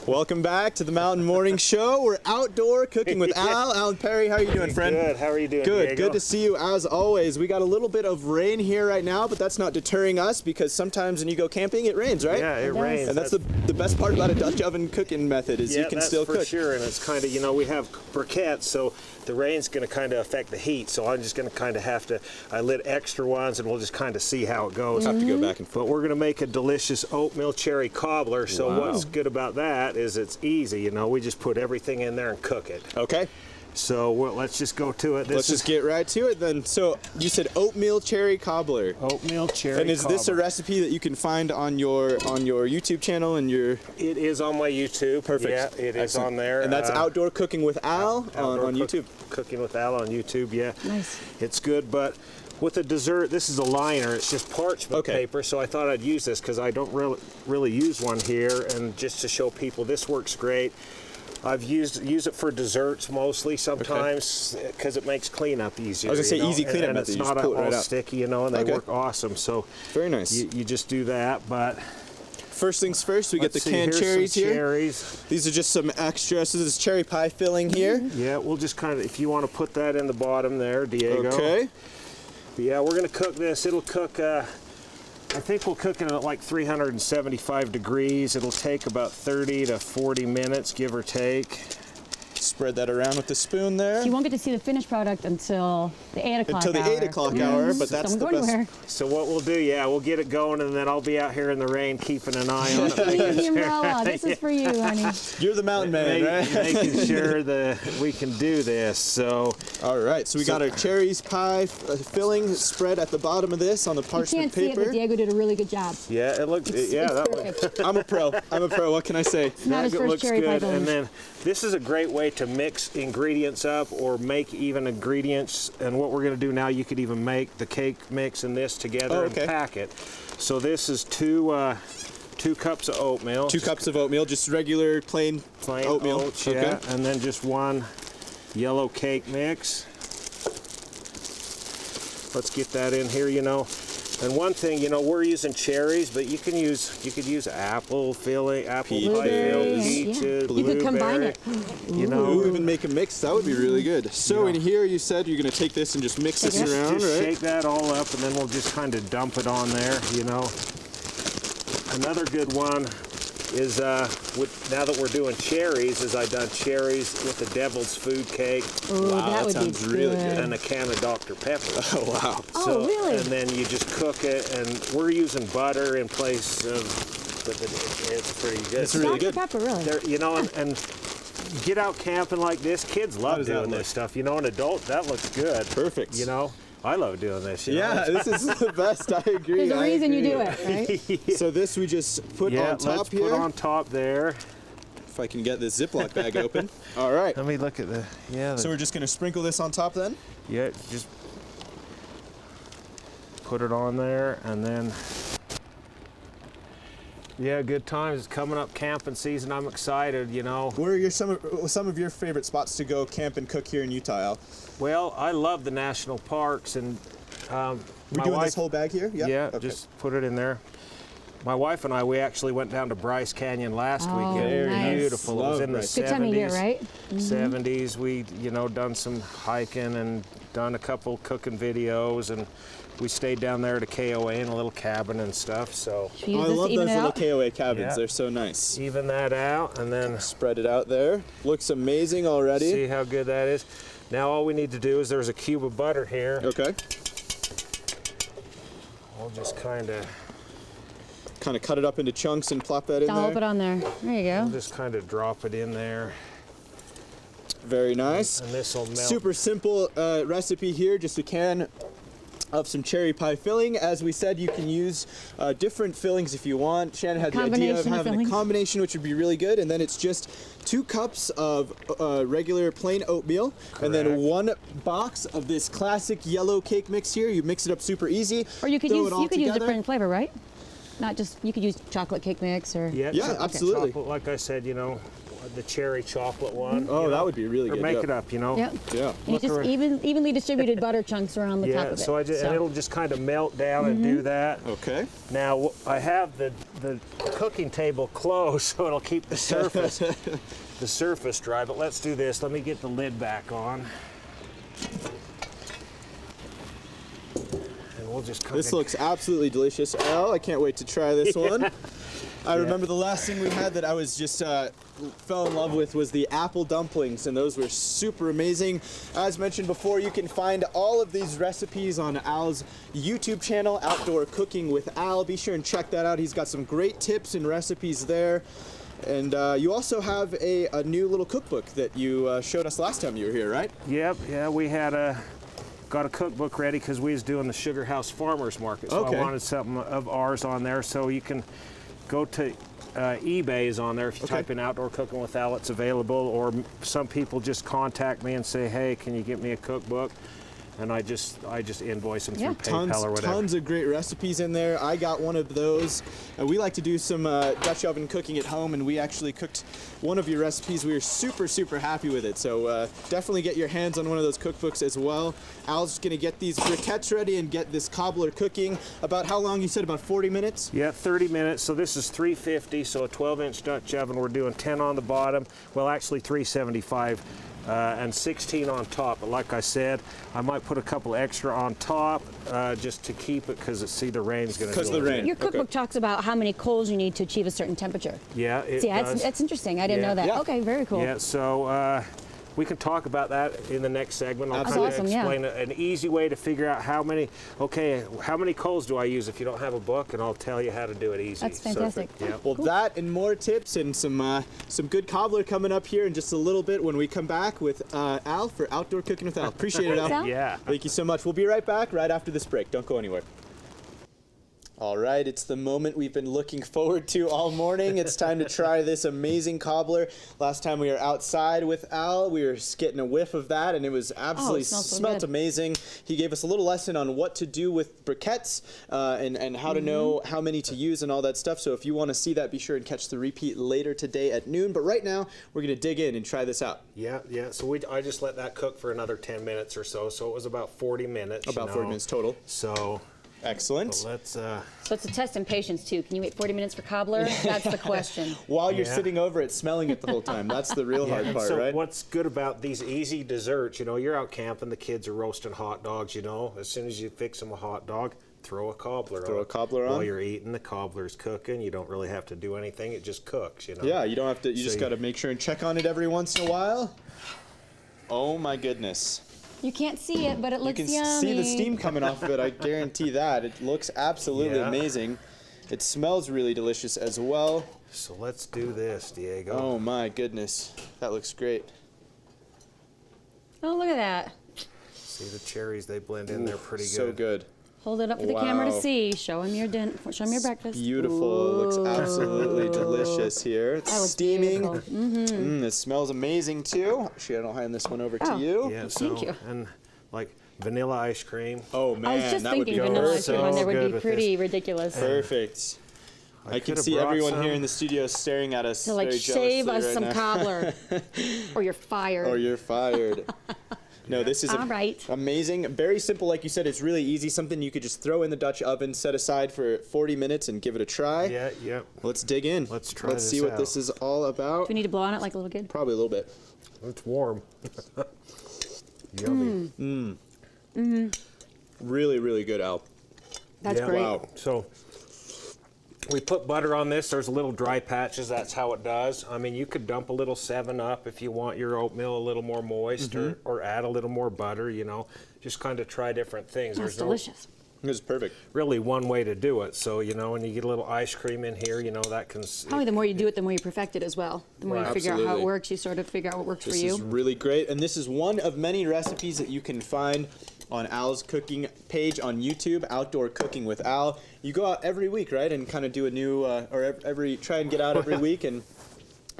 Welcome back to the Mountain Morning Show. We're outdoor cooking with Al and Parry. How are you doing, friend? Good. How are you doing, Good. Diego? Good to see you as always. We got a little bit of rain here right now, but that's not deterring us because sometimes when you go camping, it rains, right? Yeah, it rains. And that's the best part about a Dutch oven cooking method is you can still cook. Yeah, that's for sure. And it's kind of, you know, we have briquettes, so the rain's going to kind of affect the heat. So I'm just going to kind of have to, I lit extra ones and we'll just kind of see how it goes. Have to go back and forth. But we're going to make a delicious oatmeal cherry cobbler. So what's good about that is it's easy. You know, we just put everything in there and cook it. Okay. So let's just go to it. Let's just get right to it then. So you said oatmeal cherry cobbler. Oatmeal cherry And is this a recipe that you can find on your YouTube channel and your? It is on my YouTube. Perfect. Yeah, it is on there. And that's Outdoor Cooking with Al on YouTube. Cooking with Al on YouTube. Yeah. Nice. It's good, but with the dessert, this is a liner. It's just parchment paper, so I thought I'd use this because I don't really use one here, and just to show people this works great. I've used it for desserts mostly sometimes because it makes cleanup easier. I was gonna say easy cleanup and method. it's You not just pull it all right out. sticky, you know, and they work awesome. So very nice. You just do that, but. First things first, we get the canned Here's cherries some here. Cherries. These are just some extra. So this is cherry pie filling here. Yeah, we'll just kind of, if you want to put that in the bottom there, Diego. Okay. But yeah, we're going to cook this. It'll cook, I think we'll cook it at like 375 degrees. It'll take about 30 to 40 minutes, give or take. Spread that around with the spoon there. So you won't get to see the finished product until the 8 o'clock hour. Until the 8 o'clock hour, but that's the best. So what we'll do, we'll get it going, and then I'll be out here in the rain keeping an eye on it. The umbrella. This is for you, honey. You're the mountain man, right? Making sure that we can do this. So. All right. So we got our cherries pie filling spread at the bottom of this on the parchment paper. You can't see it, but Diego did a really good job. Yeah, it looks. I'm a pro. What can I say? Not his first cherry pie filling. And then this is a great way to mix ingredients up or make even ingredients. And what we're going to do now, you could even make the cake mix and this together and pack it. So this is two cups of oatmeal. 2 cups of oatmeal, just regular plain oatmeal. Oats, and then just 1 yellow cake mix. Let's get that in here, you know. And one thing, you know, we're using cherries, but you could use apple filling, apple pie filling, peaches, You could combine it. You know, Ooh, even make a mix. That would be really good. So in here, you said you're going to take this and just mix this around, just right? shake that all up, and then we'll just kind of dump it on there, you know. Another good one is, now that we're doing cherries, is I done cherries with the devil's food cake. Ooh, that would sounds be really good. And a can of Dr. Pepper. Oh, wow. Oh, really? And then you just cook it, and we're using butter in place of, but it's pretty good. It's really Dr. good. Pepper, really. You know, and get out camping like this, kids love doing this stuff. You know, an adult, that looks good. Perfect. You know, I love doing this. You know? This is the best. I agree. There's a reason you do it, right? So this we just put on top let's here. put on top there. If I can get this Ziploc bag open. All right. Let me look at the, So we're just going to sprinkle this on top then? Yeah, just put it on there, and then, good times. It's coming up camping season. I'm excited, you know. Where are some of your favorite spots to go camp and cook here in Utah, Al? Well, I love the national parks, and We're doing this whole bag here? Yeah, just put it in there. My wife and I, we actually went down to Bryce Canyon last weekend. Very nice. Beautiful. It was in the 70s. Good time of year, right? 70s. We, you know, done some hiking and done a couple cooking videos, and we stayed down there at a KOA in a little cabin and stuff. So I love those little KOA cabins. Yeah. They're so nice. Even that out, and then Spread it out there. Looks amazing already. see how good that is. Now all we need to do is there's a cube of butter here. Okay. We'll just kind of cut it up into chunks and plop that in Dollop there. it on there. There you go. we'll just kind of drop it in there. Very nice. And this will melt. Super simple recipe here, just a can of some cherry pie filling. As we said, you can use different fillings if you want. Shannon had the idea of having a combination, which would be really good. And then it's just 2 cups of regular plain oatmeal, and then 1 box of this classic yellow cake mix here. You mix it up super easy. Or you could throw use it all use together. different flavor, right? Not just, you could use chocolate cake mix or... Yeah, absolutely. Chocolate, like I said, you know, the cherry chocolate one. Oh, that would be really or good. make yeah. it up, you know. Yep. Yeah. And it's just evenly distributed butter chunks around the top of it. So and it'll just kind of melt down and do that. Okay. Now I have the cooking table closed, so it'll keep the surface the surface dry. But let's do this. Let me get the lid back on. And we'll just cook This it. looks absolutely delicious. Al, I can't wait to try this one. I remember the last thing we had that I was just fell in love with was the apple dumplings, and those were super amazing. As mentioned before, you can find all of these recipes on Al's YouTube channel, Outdoor Cooking with Al. Be sure and check that out. He's got some great tips and recipes there. And you also have a new little cookbook that you showed us last time you were here, right? Yep, yeah, we had got a cookbook ready because we was doing the Sugar House Farmers Market, so Okay. I wanted something of ours on there. So you can go to eBay's on there. If you type in Outdoor Cooking with Al, it's available. Or some people just contact me and say, hey, can you get me a cookbook? And I just invoice them through PayPal or whatever. Tons of great recipes in there. I got one of those. We like to do some Dutch oven cooking at home, and we actually cooked one of your recipes. We were super, super happy with it. So definitely get your hands on one of those cookbooks as well. Al's gonna get these briquettes ready and get this cobbler cooking. About how long? You said about 40 minutes? Yeah, 30 minutes. So this is 350, so a 12-inch Dutch oven. We're doing 10 on the bottom. Well, actually 375. And 16 on top, but like I said, I might put a couple extra on top just to keep it because see the rain's going to do it. Because of the rain. Your cookbook talks about how many coals you need to achieve a certain temperature. Yeah, it See, does. that's interesting. I didn't know that. Yeah. Okay, very cool. Yeah, so we can talk about that in the next segment. I'll That's kind of awesome, yeah. explain an easy way to figure out how many coals do I use if you don't have a book, and I'll tell you how to do it easy. That's fantastic. So, yeah. Well, that and more tips and some good cobbler coming up here in just a little bit when we come back with Al for Outdoor Cooking with Al. Appreciate it, Al. Thanks, Al. Yeah. Thank you so much. We'll be right back right after this break. Don't go anywhere. All right, it's the moment we've been looking forward to all morning. It's time to try this amazing cobbler. Last time we were outside with Al, we were getting a whiff of that, and it was absolutely it smells so smelt good. amazing. He gave us a little lesson on what to do with briquettes and how to know how many to use and all that stuff. So if you want to see that, be sure and catch the repeat later today at noon. But right now, we're going to dig in and try this out. Yeah. So I just let that cook for another 10 minutes or so. So it was about 40 minutes. About 40 minutes total. So Excellent. let's. So it's a test in patience too. Can you wait 40 minutes for cobbler? That's the question. While you're Yeah. sitting over it, smelling it the whole time. That's the real hard And part, so right? what's good about these easy desserts, you're out camping, the kids are roasting hot dogs, as soon as you fix them a hot dog, throw a cobbler on. Throw a cobbler on. While you're eating, the cobbler's cooking. You don't really have to do anything. It just cooks, Yeah, you don't have to. You just So got to make sure and check on it every once in a while. Oh my goodness! You can't see it, but it You looks can yummy. see the steam coming off of it. I guarantee that. It looks absolutely Yeah. amazing. It smells really delicious as well. So let's do this, Diego. Oh my goodness, that looks great. Oh, look at that. See the cherries, they blend in there pretty good. So good. Hold it up for the camera to Wow. see. Show him your show him your breakfast. Beautiful. It looks absolutely delicious here. It's That was steaming. beautiful. It smells amazing too. Actually, I'll hand this one over to Oh. you. Yeah, so, Thank you. And like vanilla ice cream. Oh man, I was just that would thinking be vanilla ice perfect. cream on there So would good be with pretty ridiculous. Perfect. I can could've see brought everyone some. here in the studio staring at us. So like very shave jealously us right some now. cobbler, or you're fired. Or you're fired. No, this is All right. amazing. Very simple, like you said. It's really easy. Something you could just throw in the Dutch oven, set aside for 40 minutes, and give it a try. Yeah. Let's dig in. Let's try Let's see this what out. this is all about. Do we need to blow on it like a little kid? Probably a little bit. It's warm. Yummy. Really, really good, Al. That's Yeah. great. Wow. So we put butter on this. There's little dry patches. That's how it does. I mean, you could dump a little 7-Up if you want your oatmeal a little more moist, or add a little more butter. Just kind of try different things. That's There's no delicious. This is perfect. really one way to do it. So when you get a little ice cream in here, that can. Probably the more you do it, the more you perfect it as well. The more you Right. figure out how it Absolutely. works, you sort of figure out what works for This you. is really great, and this is one of many recipes that you can find on Al's cooking page on YouTube, Outdoor Cooking with Al. You go out every week, right, and kind of do a new, try and get out every week and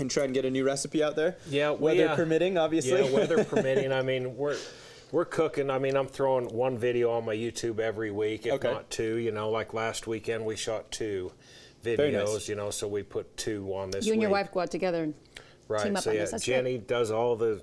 try and get a new recipe out there. Yeah, weather permitting, obviously. Yeah, weather permitting. I mean, we're cooking. I mean, I'm throwing one video on my YouTube every week, if Okay. not two. Like last weekend, we shot 2 Very videos. nice. So we put 2 on this You and your week. wife go out together. team up so on yeah, this. That's Jenny great. does all the.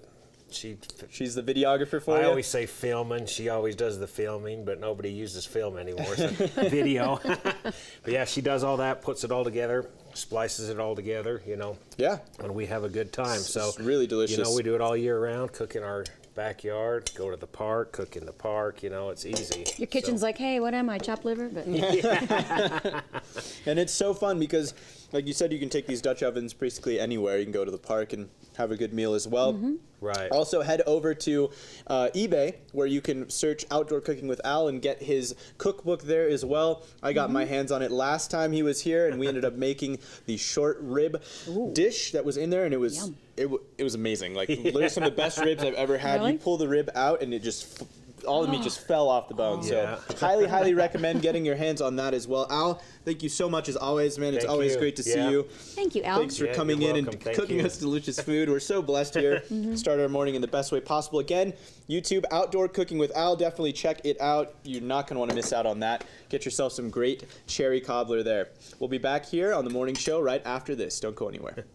She's the videographer for you? I always say filming. She always does the filming, but nobody uses film anymore, so video. But yeah, she does all that, puts it all together, splices it all together, you know. Yeah. And we have a good time. So It's really delicious. You know, we do it all year round, cook in our backyard, go to the park, cook in the park, you know, it's easy. Your kitchen's like, hey, what am I, chopped liver? But And it's so fun because, like you said, you can take these Dutch ovens basically anywhere. You can go to the park and have a good meal as well. Right. Also, head over to eBay, where you can search Outdoor Cooking with Al and get his cookbook there as well. I got my hands on it last time he was here, and we ended up making the short rib dish that was in there, and it was it was amazing. Like, literally some of the best ribs I've ever had. Really? You pull the rib out, and it just all the meat just fell off the bone. Yeah. So highly, highly recommend getting your hands on that as well. Al, thank you so much as always, man. It's Thank always you. great to see Yeah. you. thank you, Al. Thanks for Yeah, coming you're in welcome. and Thank cooking you. us delicious food. We're so blessed here. Start our morning in the best way possible. Again, YouTube Outdoor Cooking with Al. Definitely check it out. You're not going to want to miss out on that. Get yourself some great cherry cobbler there. We'll be back here on the morning show right after this. Don't go anywhere.